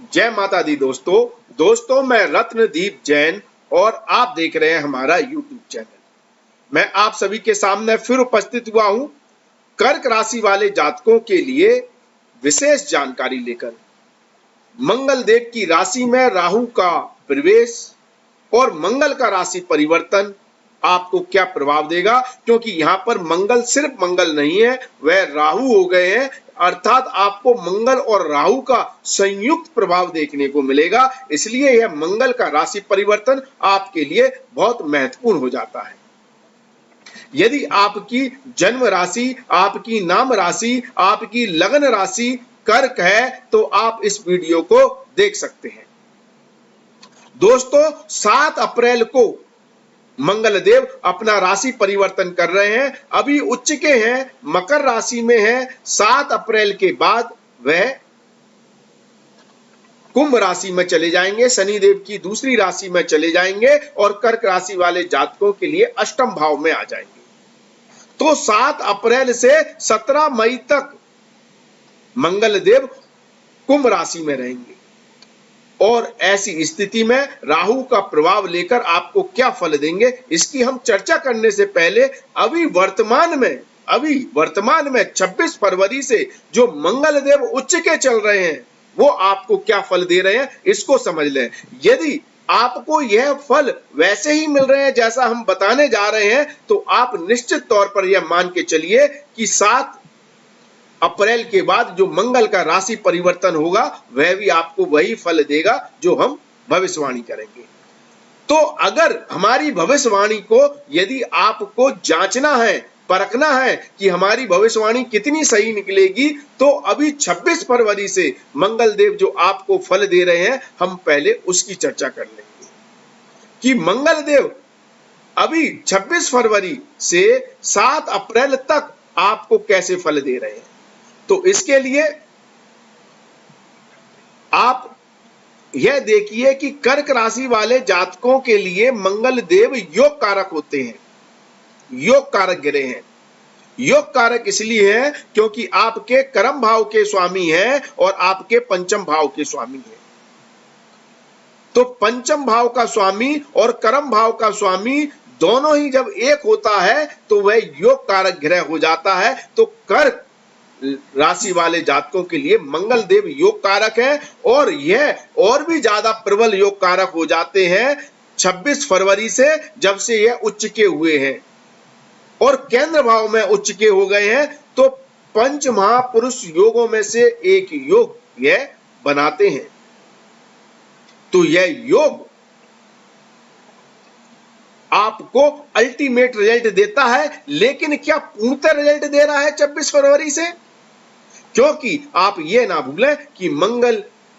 जय माता दी दोस्तों मैं रत्नदीप जैन और आप देख रहे हैं हमारा YouTube चैनल। मैं आप सभी के सामने फिर उपस्थित हुआ हूं कर्क राशि वाले जातकों के लिए विशेष जानकारी लेकर। मंगल देव की राशि में राहु का प्रवेश और मंगल का राशि परिवर्तन आपको क्या प्रभाव देगा, क्योंकि यहाँ पर मंगल सिर्फ मंगल नहीं है, वह राहु हो गए हैं, अर्थात आपको मंगल और राहु का संयुक्त प्रभाव देखने को मिलेगा। इसलिए यह मंगल का राशि परिवर्तन आपके लिए बहुत महत्वपूर्ण हो जाता है। यदि आपकी जन्म राशि, आपकी नाम राशि, आपकी लग्न राशि कर्क है तो आप इस वीडियो को देख सकते हैं। दोस्तों 7 अप्रैल को मंगल देव अपना राशि परिवर्तन कर रहे हैं। अभी उच्च के हैं, मकर राशि में है। 7 अप्रैल के बाद वह कुंभ राशि में चले जाएंगे, शनि देव की दूसरी राशि में चले जाएंगे और कर्क राशि वाले जातकों के लिए अष्टम भाव में आ जाएंगे। तो 7 अप्रैल से 17 मई तक मंगल देव कुंभ राशि में रहेंगे और ऐसी स्थिति में राहु का प्रभाव लेकर आपको क्या फल देंगे, इसकी हम चर्चा करने से पहले अभी वर्तमान में 26 फरवरी से जो मंगल देव उच्च के चल रहे हैं वो आपको क्या फल दे रहे हैं इसको समझ लें। यदि आपको यह फल वैसे ही मिल रहे हैं जैसा हम बताने जा रहे हैं तो आप निश्चित तौर पर यह मान के चलिए कि 7 अप्रैल के बाद जो मंगल का राशि परिवर्तन होगा वह भी आपको वही फल देगा जो हम भविष्यवाणी करेंगे। तो अगर हमारी भविष्यवाणी को यदि आपको जांचना है, परखना है कि हमारी भविष्यवाणी कितनी सही निकलेगी, तो अभी 26 फरवरी से मंगल देव जो आपको फल दे रहे हैं हम पहले उसकी चर्चा कर लेंगे कि मंगल देव अभी 26 फरवरी से 7 अप्रैल तक आपको कैसे फल दे रहे हैं। तो इसके लिए आप यह देखिए कि कर्क राशि वाले जातकों के लिए मंगल देव योग कारक होते हैं, योग कारक ग्रह हैं। योग कारक इसलिए है क्योंकि आपके कर्म भाव के स्वामी हैं और आपके पंचम भाव के स्वामी हैं। तो पंचम भाव का स्वामी और कर्म भाव का स्वामी दोनों ही जब एक होता है तो वह योग कारक ग्रह हो जाता है। तो कर्क राशि वाले जातकों के लिए मंगल देव योग कारक है और यह और भी ज्यादा प्रबल योग कारक हो जाते हैं 26 फरवरी से, जब से यह उच्च के हुए हैं और केंद्र भाव में उच्च के हो गए हैं। तो पंच महापुरुष योगों में से एक योग यह बनाते हैं। तो यह योग आपको अल्टीमेट रिजल्ट देता है, लेकिन क्या पूर्णतः रिजल्ट दे रहा है 26 फरवरी से? क्योंकि आप ये ना भूलें कि मंगल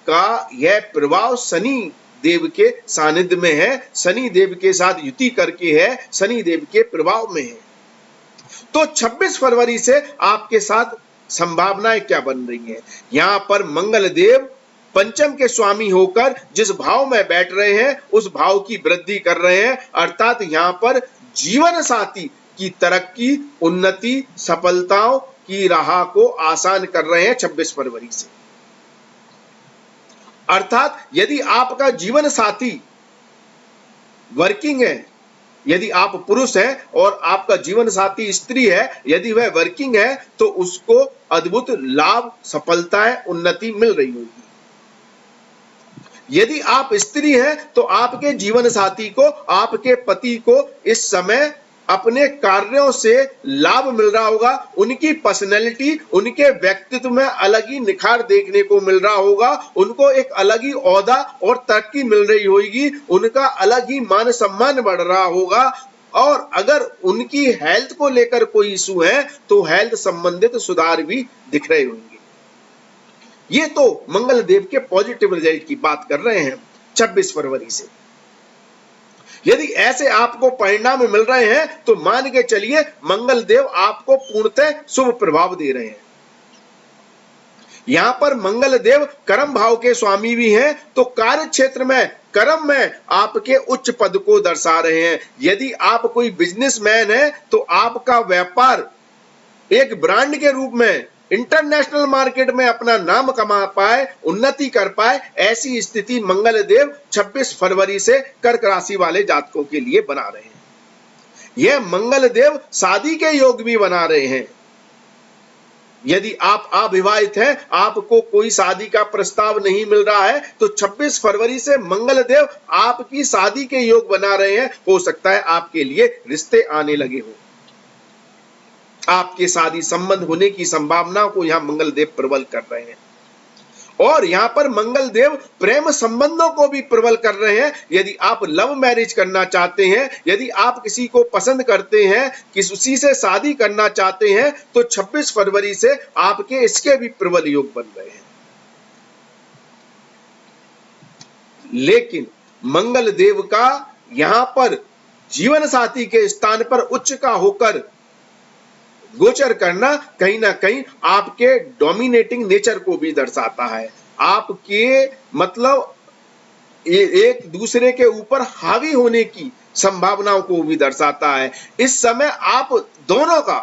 का यह प्रभाव शनि देव के सानिध्य में है, शनि देव के साथ युति करके है, शनि देव के प्रभाव में है। तो 26 फरवरी से आपके साथ संभावनाएं क्या बन रही हैं? यहां पर मंगल देव पंचम के स्वामी होकर जिस भाव में बैठ रहे हैं उस भाव की वृद्धि कर रहे हैं, अर्थात यहां पर जीवन साथी की तरक्की, उन्नति, सफलताओं की राह को आसान कर रहे हैं 26 फरवरी से। अर्थात यदि आपका जीवन साथी वर्किंग है, यदि आप पुरुष हैं और आपका जीवन साथी स्त्री है, यदि वह वर्किंग है तो उसको अद्भुत लाभ, सफलताएं, उन्नति मिल रही होगी। यदि आप स्त्री हैं तो आपके जीवन साथी को, आपके पति को इस समय अपने कार्यों से लाभ मिल रहा होगा, उनकी पर्सनैलिटी, उनके व्यक्तित्व में अलग ही निखार देखने को मिल रहा होगा, उनको एक अलग ही ओहदा और तरक्की मिल रही होगी, उनका अलग ही मान सम्मान बढ़ रहा होगा। और अगर उनकी हेल्थ को लेकर कोई इशू है तो हेल्थ संबंधित सुधार भी दिख रहे होंगे। ये तो मंगल देव के पॉजिटिव रिजल्ट की बात कर रहे हैं 26 फरवरी से। यदि ऐसे आपको परिणाम मिल रहे हैं तो मान के चलिए मंगल देव आपको पूर्णतः शुभ प्रभाव दे रहे हैं। यहां पर मंगल देव कर्म भाव के स्वामी भी हैं, तो कार्य क्षेत्र में कर्म में आपके उच्च पद को दर्शा रहे हैं। यदि आप कोई बिजनेसमैन है तो आपका व्यापार एक ब्रांड के रूप में इंटरनेशनल मार्केट में अपना नाम कमा पाए, उन्नति कर पाए, ऐसी स्थिति मंगल देव 26 फरवरी से कर्क राशि वाले जातकों के लिए बना रहे हैं। यह मंगल देव शादी के योग भी बना रहे हैं। यदि आप अविवाहित हैं, आपको कोई शादी का प्रस्ताव नहीं मिल रहा है, तो 26 फरवरी से मंगल देव आपकी शादी के योग बना रहे हैं। हो सकता है आपके लिए रिश्ते आने लगे हो, आपके शादी संबंध होने की संभावना को यहां मंगल देव प्रबल कर रहे हैं। और यहां पर मंगल देव प्रेम संबंधों को भी प्रबल कर रहे हैं। यदि आप लव मैरिज करना चाहते हैं, यदि आप किसी को पसंद करते हैं, किसी से शादी करना चाहते हैं, तो 26 फरवरी से आपके इसके भी प्रबल योग बन रहे हैं। लेकिन मंगल देव का यहां पर जीवन साथी के स्थान पर उच्च का होकर गोचर करना कहीं ना कहीं आपके डोमिनेटिंग नेचर को भी दर्शाता है। आपके मतलब एक दूसरे के ऊपर हावी होने की संभावनाओं को भी दर्शाता है। इस समय आप दोनों का,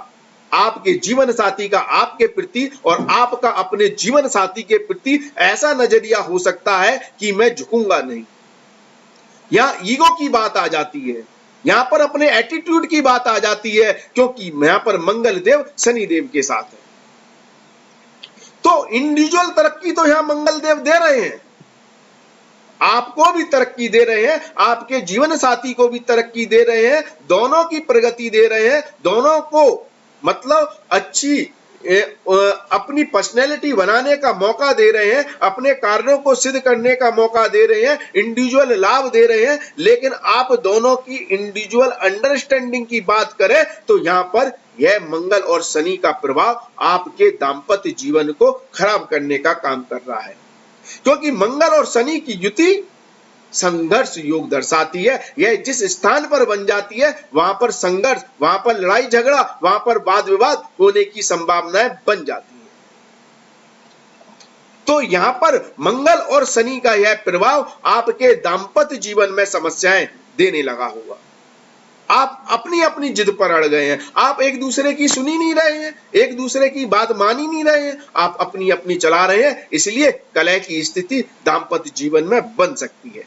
आपके जीवन साथी का आपके प्रति और आपका अपने जीवन साथी के प्रति ऐसा नजरिया हो सकता है कि मैं झुकूंगा नहीं। यहां ईगो की बात आ जाती है, यहां पर अपने एटीट्यूड की बात आ जाती है, क्योंकि यहां पर मंगल देव शनि देव के साथ है। तो इंडिविजुअल तरक्की तो यहां मंगल देव दे रहे हैं, आपको भी तरक्की दे रहे हैं, आपके जीवन साथी को भी तरक्की दे रहे हैं, दोनों की प्रगति दे रहे हैं, दोनों को मतलब अच्छी अपनी पर्सनैलिटी बनाने का मौका दे रहे हैं, अपने कार्यों को सिद्ध करने का मौका दे रहे हैं, इंडिविजुअल लाभ दे रहे हैं। लेकिन आप दोनों की इंडिविजुअल अंडरस्टैंडिंग की बात करें तो यहां पर यह मंगल और शनि का प्रभाव आपके दाम्पत्य जीवन को खराब करने का काम कर रहा है, क्योंकि मंगल और शनि की युति संघर्ष योग दर्शाती है। यह जिस स्थान पर बन जाती है वहां पर संघर्ष, वहां पर लड़ाई झगड़ा, वहां पर वाद विवाद होने की संभावनाएं बन जाती है। तो यहां पर मंगल और शनि का यह प्रभाव आपके दाम्पत्य जीवन में समस्याएं देने लगा होगा। आप अपनी अपनी जिद पर अड़ गए हैं, आप एक दूसरे की सुनी नहीं रहे हैं, एक दूसरे की बात मान ही नहीं रहे हैं, आप अपनी अपनी चला रहे हैं। इसलिए कलह की स्थिति दाम्पत्य जीवन में बन सकती है।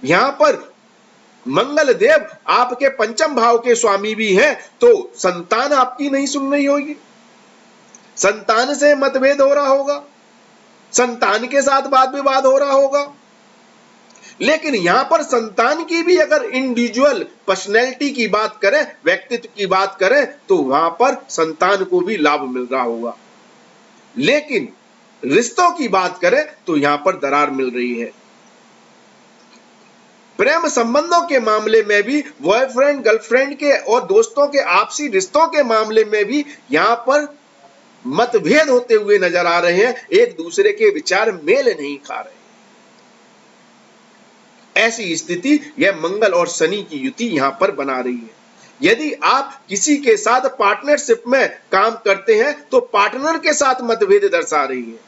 यहां पर मंगल देव आपके पंचम भाव के स्वामी भी हैं, तो संतान आपकी नहीं सुन रही होगी, संतान से मतभेद हो रहा होगा, संतान के साथ वाद विवाद हो रहा होगा। लेकिन यहां पर संतान की भी अगर इंडिविजुअल पर्सनैलिटी की बात करें, व्यक्तित्व की बात करें, तो वहां पर संतान को भी लाभ मिल रहा होगा। लेकिन रिश्तों की बात करें तो यहां पर दरार मिल रही है। प्रेम संबंधों के मामले में भी, बॉयफ्रेंड गर्लफ्रेंड के और दोस्तों के आपसी रिश्तों के मामले में भी यहां पर मतभेद होते हुए नजर आ रहे हैं, एक दूसरे के विचार मेल नहीं खा रहे। ऐसी स्थिति यह मंगल और शनि की युति यहां पर बना रही है। यदि आप किसी के साथ पार्टनरशिप में काम करते हैं तो पार्टनर के साथ मतभेद दर्शा रही है।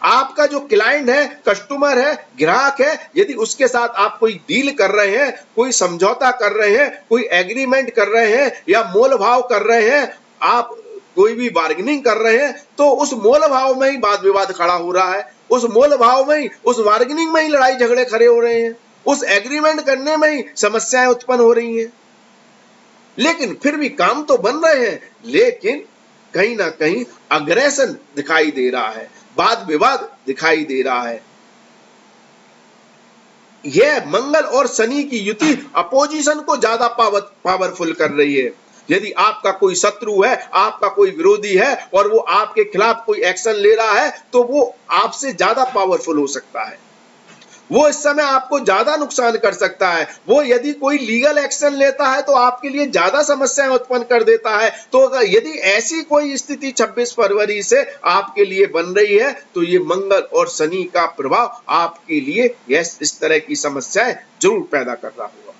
आपका जो क्लाइंट है, कस्टमर है, ग्राहक है, यदि उसके साथ आप कोई डील कर रहे हैं, कोई समझौता कर रहे हैं, कोई एग्रीमेंट कर रहे हैं या मोल भाव कर रहे हैं, आप कोई भी बार्गेनिंग कर रहे हैं, तो उस मोल भाव में ही वाद विवाद खड़ा हो रहा है, उस मोल भाव में ही, उस बार्गेनिंग में ही लड़ाई झगड़े खड़े हो रहे हैं, उस एग्रीमेंट करने में ही समस्याएं उत्पन्न हो रही हैं। लेकिन फिर भी काम तो बन रहे हैं, लेकिन कहीं ना कहीं अग्रेशन दिखाई दे रहा है, वाद विवाद दिखाई दे रहा है। यह मंगल और शनि की युति अपोजिशन को ज्यादा पावरफुल कर रही है। यदि आपका कोई शत्रु है, आपका कोई विरोधी है और वो आपके खिलाफ कोई एक्शन ले रहा है, तो वो आपसे ज्यादा पावरफुल हो सकता है, वो इस समय आपको ज्यादा नुकसान कर सकता है। वो यदि कोई लीगल एक्शन लेता है तो आपके लिए ज्यादा समस्याएं उत्पन्न कर देता है। तो यदि ऐसी कोई स्थिति 26 फरवरी से आपके लिए बन रही है तो ये मंगल और शनि का प्रभाव आपके लिए इस तरह की समस्याएं जरूर पैदा कर रहा होगा,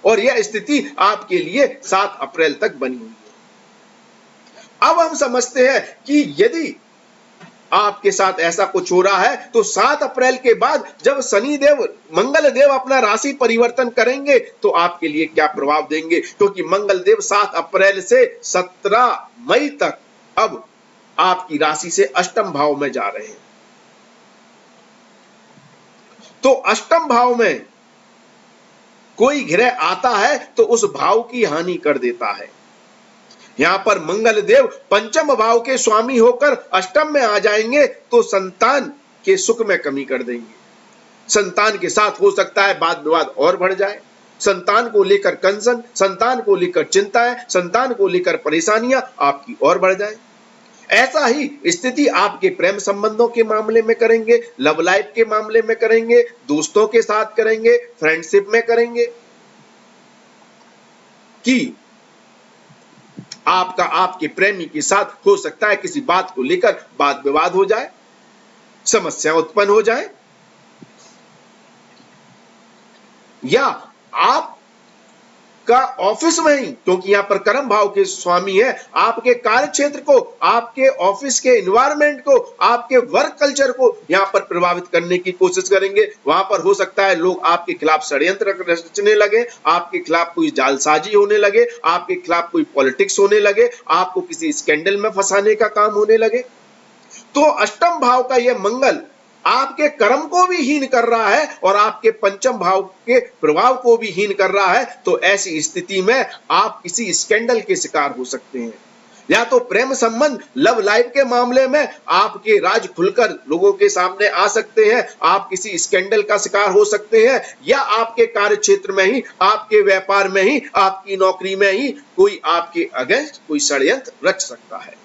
और यह स्थिति आपके लिए 7 अप्रैल तक बनी हुई है। अब हम समझते हैं कि यदि आपके साथ ऐसा कुछ हो रहा है, तो 7 अप्रैल के बाद जब शनि देव मंगल देव अपना राशि परिवर्तन करेंगे तो आपके लिए क्या प्रभाव देंगे, क्योंकि मंगल देव 7 अप्रैल से 17 मई तक अब आपकी राशि से अष्टम भाव में जा रहे हैं। तो अष्टम भाव में कोई ग्रह आता है तो उस भाव की हानि कर देता है। यहां पर मंगल देव पंचम भाव के स्वामी होकर अष्टम में आ जाएंगे तो संतान के सुख में कमी कर देंगे। संतान के साथ हो सकता है वाद विवाद और बढ़ जाए, संतान को लेकर कंसर्न, संतान को लेकर चिंताएं, संतान को लेकर परेशानियां आपकी और बढ़ जाए। ऐसा ही स्थिति आपके प्रेम संबंधों के मामले में करेंगे, लव लाइफ के मामले में करेंगे, दोस्तों के साथ करेंगे, फ्रेंडशिप में करेंगे कि आपका आपके प्रेमी के साथ हो सकता है किसी बात को लेकर वाद विवाद हो जाए, समस्या उत्पन्न हो जाए, या आप का ऑफिस में ही, क्योंकि यहां पर कर्म भाव के स्वामी है, आपके कार्य क्षेत्र को, आपके ऑफिस के एनवायरनमेंट को, आपके वर्क कल्चर को यहां पर प्रभावित करने की कोशिश करेंगे। वहां पर हो सकता है लोग आपके खिलाफ षड्यंत्र रचने लगे, आपके खिलाफ कोई जालसाजी होने लगे, आपके खिलाफ कोई पॉलिटिक्स होने लगे, आपको किसी स्कैंडल में फंसाने का काम होने लगे। तो अष्टम भाव का यह मंगल आपके कर्म को भी हीन कर रहा है और आपके पंचम भाव के प्रभाव को भी हीन कर रहा है। तो ऐसी स्थिति में आप किसी स्कैंडल के शिकार हो सकते हैं, या तो प्रेम संबंध लव लाइफ के मामले में आपके राज खुलकर लोगों के सामने आ सकते हैं, आप किसी स्कैंडल का शिकार हो सकते हैं, या आपके कार्य क्षेत्र में ही, आपके व्यापार में ही, आपकी नौकरी में ही कोई आपके अगेंस्ट कोई षड्यंत्र रच सकता है।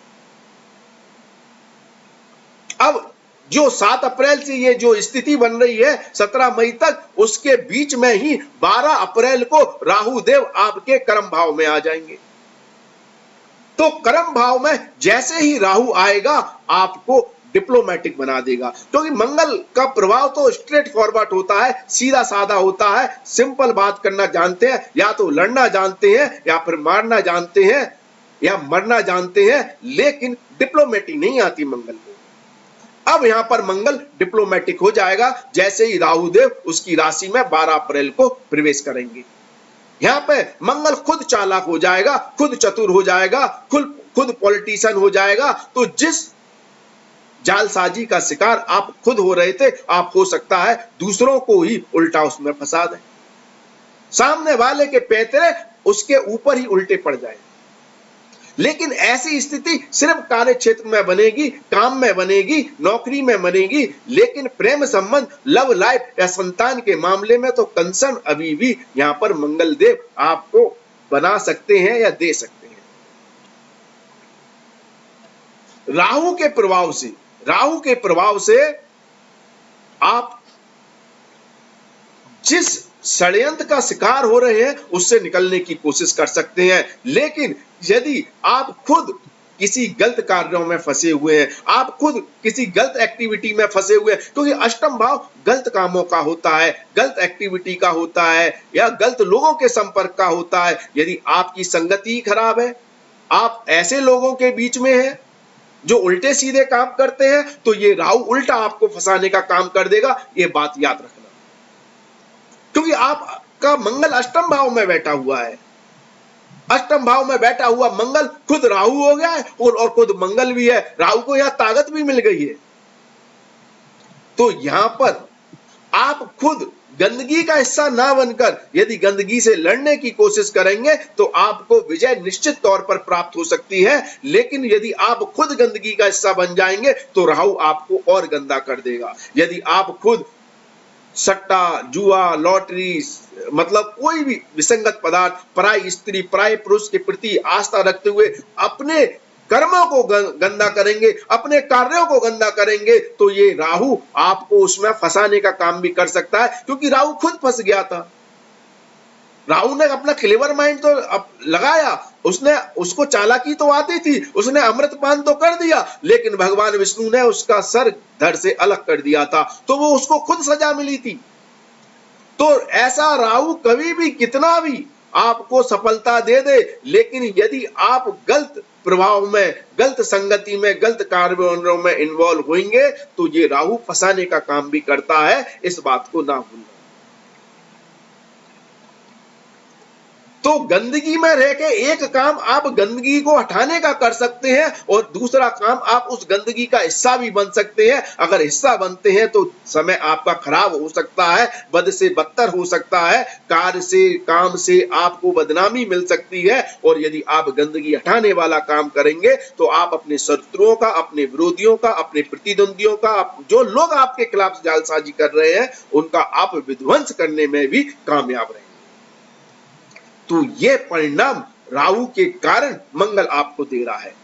अब जो 7 अप्रैल से ये जो स्थिति बन रही है 17 मई तक, उसके बीच में ही 12 अप्रैल को राहु देव आपके कर्म भाव में आ जाएंगे। तो कर्म भाव में जैसे ही राहु आएगा आपको डिप्लोमेटिक बना देगा, क्योंकि मंगल का प्रभाव तो स्ट्रेट फॉरवर्ड होता है, सीधा साधा होता है, सिंपल बात करना जानते हैं, या तो लड़ना जानते हैं या फिर मारना जानते हैं या मरना जानते हैं, लेकिन डिप्लोमेटिक नहीं आती मंगल को। अब यहां पर मंगल डिप्लोमेटिक हो जाएगा जैसे ही राहु देव उसकी राशि में 12 अप्रैल को प्रवेश करेंगे। यहां पे मंगल खुद चालाक हो जाएगा, खुद चतुर हो जाएगा, खुद पॉलिटिशियन हो जाएगा। तो जिस जालसाजी का शिकार आप खुद हो रहे थे, आप हो सकता है दूसरों को ही उल्टा उसमें फंसा दें, सामने वाले के पैतरे उसके ऊपर ही उल्टे पड़ जाए। लेकिन ऐसी स्थिति सिर्फ कार्य क्षेत्र में बनेगी, काम में बनेगी, नौकरी में बनेगी, लेकिन प्रेम संबंध लव लाइफ या संतान के मामले में तो कंसर्न अभी भी यहां पर मंगल देव आपको बना सकते हैं या दे सकते हैं। राहु के प्रभाव से आप जिस षड्यंत्र का शिकार हो रहे हैं उससे निकलने की कोशिश कर सकते हैं। लेकिन यदि आप खुद किसी गलत कार्यों में फंसे हुए हैं, आप खुद किसी गलत एक्टिविटी में फंसे हुए हैं, क्योंकि अष्टम भाव गलत कामों का होता है, गलत एक्टिविटी का होता है, या गलत लोगों के संपर्क का होता है। यदि आपकी संगति खराब है, आप ऐसे लोगों के बीच में हैं जो उल्टे सीधे काम करते हैं, तो ये राहु उल्टा आपको फंसाने का काम कर देगा। ये बात याद रखना, क्योंकि आपका मंगल अष्टम भाव में बैठा हुआ है। अष्टम भाव में बैठा हुआ मंगल खुद राहु हो गया है और खुद मंगल भी है, राहु को यहां ताकत भी मिल गई है। तो यहां पर आप खुद गंदगी का हिस्सा ना बनकर यदि गंदगी से लड़ने की कोशिश करेंगे तो आपको विजय निश्चित तौर पर प्राप्त हो सकती है। लेकिन यदि आप खुद गंदगी का हिस्सा बन जाएंगे तो राहु आपको और गंदा कर देगा। यदि आप खुद सट्टा, जुआ, लॉटरी, मतलब कोई भी विसंगत पदार्थ, पराई स्त्री, पराई पुरुष के प्रति आस्था रखते हुए अपने कर्मों को गंदा करेंगे, अपने कार्यों को गंदा करेंगे, तो ये राहु आपको उसमें फंसाने का काम भी कर सकता है, क्योंकि राहु खुद फंस गया था। राहु ने अपना क्लेवर माइंड तो लगाया, उसको चालाकी तो आती थी, उसने अमृतपान तो कर दिया, लेकिन भगवान विष्णु ने उसका सर धड़ से अलग कर दिया था, तो वो उसको खुद सजा मिली थी। तो ऐसा राहु कभी भी कितना भी आपको सफलता दे दे, लेकिन यदि आप गलत प्रभाव में, गलत संगति में, गलत कार्यों में इन्वॉल्व होंगे तो ये राहु फंसाने का काम भी करता है, इस बात को ना भूलना। तो गंदगी में रह के एक काम आप गंदगी को हटाने का कर सकते हैं और दूसरा काम आप उस गंदगी का हिस्सा भी बन सकते हैं। अगर हिस्सा बनते हैं तो समय आपका खराब हो सकता है, बद से बदतर हो सकता है, कार्य से, काम से आपको बदनामी मिल सकती है। और यदि आप गंदगी हटाने वाला काम करेंगे तो आप अपने शत्रुओं का, अपने विरोधियों का, अपने प्रतिद्वंदियों का, जो लोग आपके खिलाफ जालसाजी कर रहे हैं, उनका आप विध्वंस करने में भी कामयाब रहेंगे। तो ये परिणाम राहु के कारण मंगल आपको दे रहा है।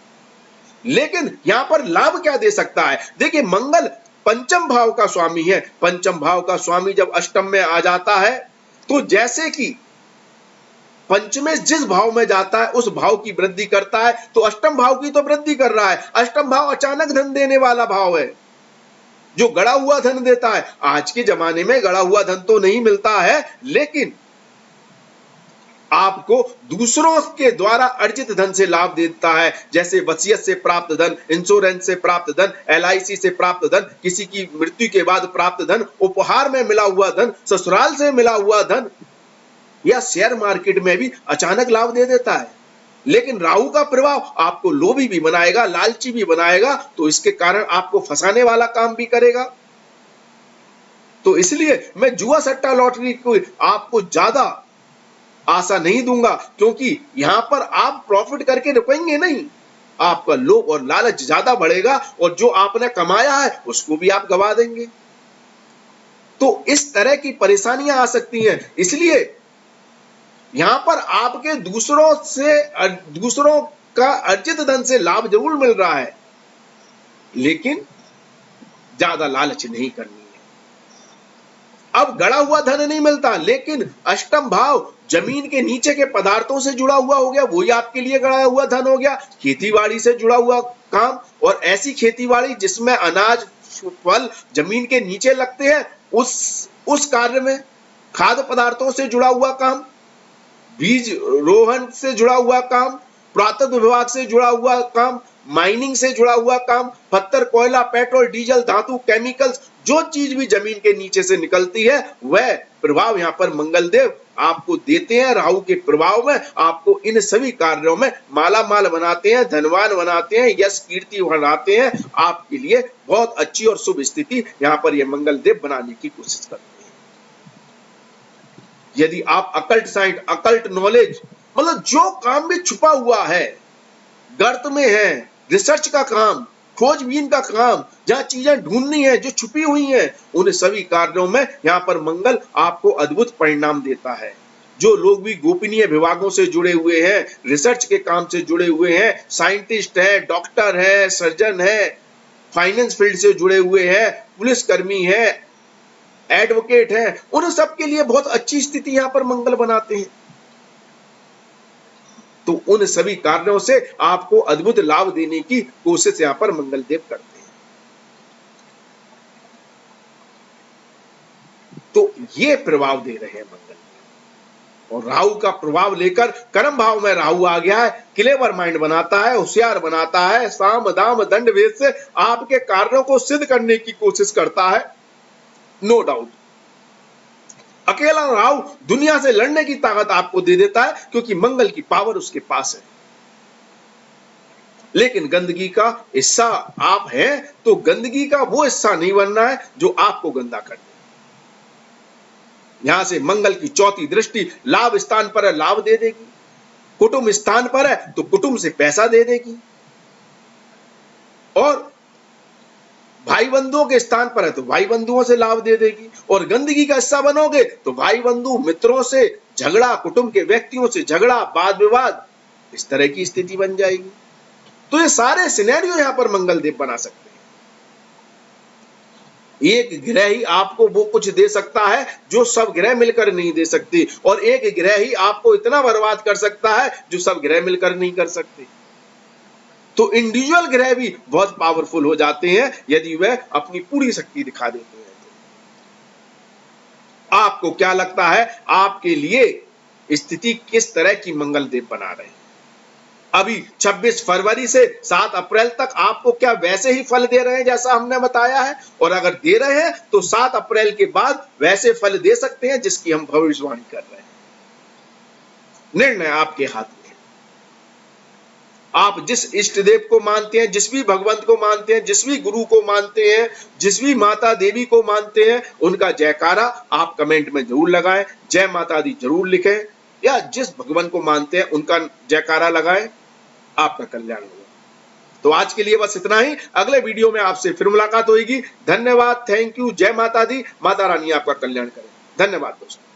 लेकिन यहां पर लाभ क्या दे सकता है? देखिए, मंगल पंचम भाव का स्वामी है। पंचम भाव का स्वामी जब अष्टम में आ जाता है तो जैसे कि पंचमे जिस भाव में जाता है उस भाव की वृद्धि करता है, तो अष्टम भाव की तो वृद्धि कर रहा है। अष्टम भाव अचानक धन देने वाला भाव है, जो गड़ा हुआ धन देता है। आज के जमाने में गड़ा हुआ धन तो नहीं मिलता है, लेकिन आपको दूसरों के द्वारा अर्जित धन से लाभ देता है। जैसे वसीयत से प्राप्त धन, इंश्योरेंस से प्राप्त धन, LIC से प्राप्त धन, किसी की मृत्यु के बाद प्राप्त धन, उपहार में मिला हुआ धन, ससुराल से मिला हुआ धन, या शेयर मार्केट में भी अचानक लाभ दे देता है। लेकिन राहु का प्रभाव आपको लोभी भी बनाएगा, लालची भी बनाएगा, तो इसके कारण आपको फंसाने वाला काम भी करेगा। तो इसलिए मैं जुआ सट्टा लॉटरी को आपको ज्यादा आशा नहीं दूंगा, क्योंकि यहां पर आप प्रॉफिट करके रुकेंगे नहीं, आपका लोभ और लालच ज्यादा बढ़ेगा और जो आपने कमाया है उसको भी आप गवा देंगे। तो इस तरह की परेशानियां आ सकती हैं। इसलिए यहां पर आपके दूसरों का अर्जित धन से लाभ जरूर मिल रहा है, लेकिन ज्यादा लालच नहीं करनी है। अब गड़ा हुआ धन नहीं मिलता, लेकिन अष्टम भाव जमीन के नीचे के पदार्थों से जुड़ा हुआ हो गया, वही आपके लिए गड़ा हुआ धन हो गया। खेतीबाड़ी से जुड़ा हुआ काम, और ऐसी खेतीबाड़ी जिसमें अनाज, फल जमीन के नीचे लगते हैं, उस कार्य में खाद्य पदार्थों से जुड़ा हुआ काम, बीज रोहन से जुड़ा हुआ काम, पुरातत्व विभाग से जुड़ा हुआ काम, माइनिंग से जुड़ा हुआ काम, पत्थर, कोयला, पेट्रोल, डीजल, धातु, केमिकल्स, जो चीज भी जमीन के नीचे से निकलती है, वह प्रभाव यहाँ पर मंगल देव आपको देते हैं। राहु के प्रभाव में आपको इन सभी कार्यों में माला माल बनाते हैं, धनवान बनाते हैं, यश कीर्ति बनाते हैं। आपके लिए बहुत अच्छी और शुभ स्थिति यहाँ पर यह मंगल देव बनाने की कोशिश करते हैं। यदि आप अकल्ट साइंस, अकल्ट नॉलेज, मतलब जो काम भी छुपा हुआ है, गर्त में है, रिसर्च का काम, खोजबीन का काम, जहां चीजें ढूंढनी है, जो छुपी हुई हैं, उन सभी कार्यों में यहां पर मंगल आपको अद्भुत परिणाम देता है। जो लोग भी गोपनीय विभागों से जुड़े हुए हैं, रिसर्च के काम से जुड़े हुए हैं, साइंटिस्ट है, डॉक्टर है, सर्जन है, फाइनेंस फील्ड से जुड़े हुए हैं, पुलिसकर्मी है, एडवोकेट है, उन सब के लिए बहुत अच्छी स्थिति यहां पर मंगल बनाते हैं। तो उन सभी कार्यों से आपको अद्भुत लाभ देने की कोशिश यहां पर मंगल देव करते हैं। तो ये प्रभाव दे रहे हैं मंगल, और राहु का प्रभाव लेकर कर्म भाव में राहु आ गया है। क्लेवर माइंड बनाता है, होशियार बनाता है, साम दाम दंड भेद से आपके कार्यों को सिद्ध करने की कोशिश करता है, नो डाउट। अकेला राहु दुनिया से लड़ने की ताकत आपको दे देता है, क्योंकि मंगल की पावर उसके पास है। लेकिन गंदगी का हिस्सा आप हैं, तो गंदगी का वो हिस्सा नहीं बनना है जो आपको गंदा कर दे। यहां से मंगल की चौथी दृष्टि लाभ स्थान पर है, लाभ दे देगी। कुटुंब स्थान पर है तो कुटुंब से पैसा दे देगी, और भाई बंधुओं के स्थान पर है तो भाई बंधुओं से लाभ दे देगी। और गंदगी का हिस्सा बनोगे तो भाई बंधु, मित्रों से झगड़ा, कुटुंब के व्यक्तियों से झगड़ा, वाद विवाद, इस तरह की स्थिति बन जाएगी। तो ये सारे सिनेरियो यहां पर मंगल देव बना सकते हैं। एक ग्रह ही आपको वो कुछ दे सकता है जो सब ग्रह मिलकर नहीं दे सकते, और एक ग्रह ही आपको इतना बर्बाद कर सकता है जो सब ग्रह मिलकर नहीं कर सकते। तो इंडिविजुअल ग्रह भी बहुत पावरफुल हो जाते हैं यदि वह अपनी पूरी शक्ति दिखा देते हैं। तो आपको क्या लगता है, आपके लिए स्थिति किस तरह की मंगल देव बना रहे हैं? अभी 26 फरवरी से 7 अप्रैल तक आपको क्या वैसे ही फल दे रहे हैं जैसा हमने बताया है? और अगर दे रहे हैं तो 7 अप्रैल के बाद वैसे फल दे सकते हैं जिसकी हम भविष्यवाणी कर रहे हैं। निर्णय आपके हाथ में। आप जिस इष्ट देव को मानते हैं, जिस भी भगवंत को मानते हैं, जिस भी गुरु को मानते हैं, जिस भी माता देवी को मानते हैं, उनका जयकारा आप कमेंट में जरूर लगाएं, जय माता दी जरूर लिखें, या जिस भगवान को मानते हैं उनका जयकारा लगाएं, आपका कल्याण होगा। तो आज के लिए बस इतना ही। अगले वीडियो में आपसे फिर मुलाकात होगी। धन्यवाद, थैंक यू, जय माता दी, माता रानी आपका कल्याण करे। धन्यवाद दोस्तों।